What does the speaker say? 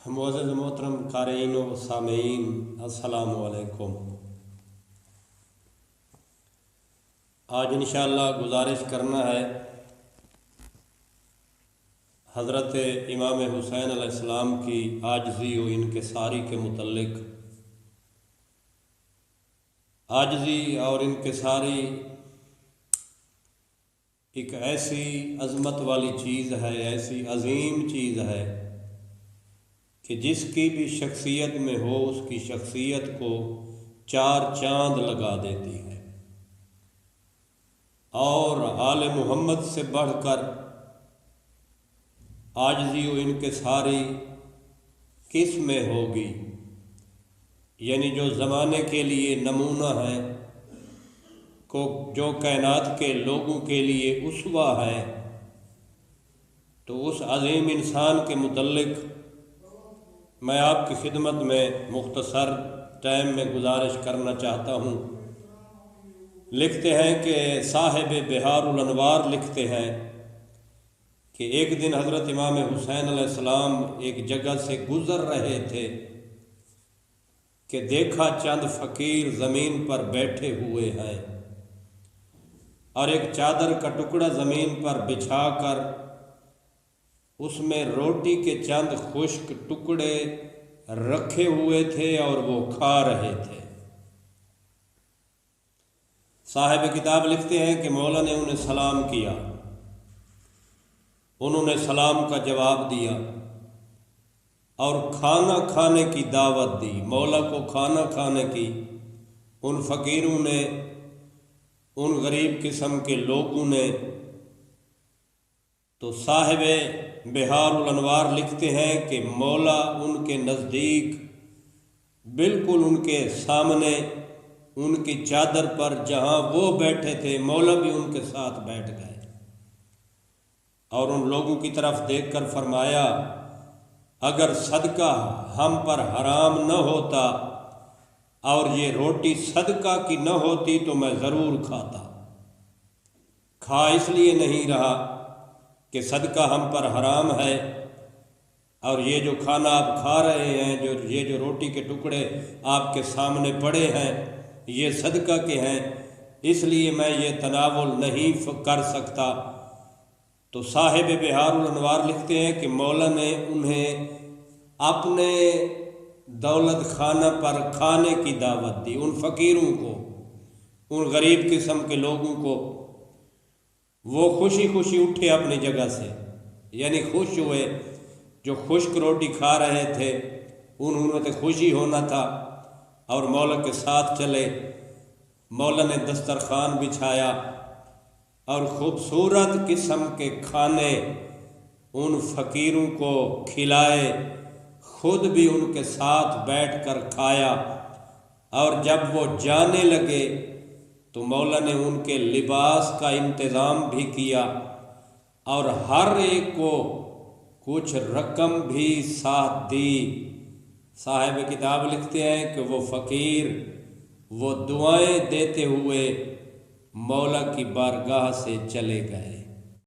معزز محترم قارئین و سامعین، السلام علیکم۔ آج انشاءاللہ گزارش کرنا ہے حضرت امام حسین علیہ السلام کی عاجزی و انکساری کے متعلق۔ عاجزی اور انکساری ایک ایسی عظمت والی چیز ہے، ایسی عظیم چیز ہے کہ جس کی بھی شخصیت میں ہو اس کی شخصیت کو چار چاند لگا دیتی ہے۔ اور آل محمد سے بڑھ کر عاجزی و انکساری کس میں ہوگی؟ یعنی جو زمانے کے لیے نمونہ ہے، جو کائنات کے لوگوں کے لیے اسوہ ہے، تو اس عظیم انسان کے متعلق میں آپ کی خدمت میں مختصر ٹائم میں گزارش کرنا چاہتا ہوں۔ لکھتے ہیں کہ صاحب بہار الانوار لکھتے ہیں کہ ایک دن حضرت امام حسین علیہ السلام ایک جگہ سے گزر رہے تھے کہ دیکھا چند فقیر زمین پر بیٹھے ہوئے ہیں اور ایک چادر کا ٹکڑا زمین پر بچھا کر اس میں روٹی کے چند خشک ٹکڑے رکھے ہوئے تھے اور وہ کھا رہے تھے۔ صاحب کتاب لکھتے ہیں کہ مولا نے انہیں سلام کیا، انہوں نے سلام کا جواب دیا اور کھانا کھانے کی دعوت دی۔ مولا کو کھانا کھانے کی ان فقیروں نے، ان غریب قسم کے لوگوں نے۔ تو صاحب بہار الانوار لکھتے ہیں کہ مولا ان کے نزدیک بالکل ان کے سامنے ان کی چادر پر جہاں وہ بیٹھے تھے، مولا بھی ان کے ساتھ بیٹھ گئے اور ان لوگوں کی طرف دیکھ کر فرمایا، اگر صدقہ ہم پر حرام نہ ہوتا اور یہ روٹی صدقہ کی نہ ہوتی تو میں ضرور کھاتا۔ کھا اس لیے نہیں رہا کہ صدقہ ہم پر حرام ہے اور یہ جو کھانا آپ کھا رہے ہیں، یہ جو روٹی کے ٹکڑے آپ کے سامنے پڑے ہیں، یہ صدقہ کے ہیں، اس لیے میں یہ تناول نہیں کر سکتا۔ تو صاحب بہار الانوار لکھتے ہیں کہ مولا نے انہیں اپنے دولت خانہ پر کھانے کی دعوت دی، ان فقیروں کو، ان غریب قسم کے لوگوں کو۔ وہ خوشی خوشی اٹھے اپنی جگہ سے، یعنی خوش ہوئے۔ جو خشک روٹی کھا رہے تھے انہوں نے تو خوشی ہونا تھا اور مولا کے ساتھ چلے۔ مولا نے دسترخوان بچھایا اور خوبصورت قسم کے کھانے ان فقیروں کو کھلائے، خود بھی ان کے ساتھ بیٹھ کر کھایا۔ اور جب وہ جانے لگے تو مولا نے ان کے لباس کا انتظام بھی کیا اور ہر ایک کو کچھ رقم بھی ساتھ دی۔ صاحب کتاب لکھتے ہیں کہ وہ فقیر وہ دعائیں دیتے ہوئے مولا کی بارگاہ سے چلے گئے۔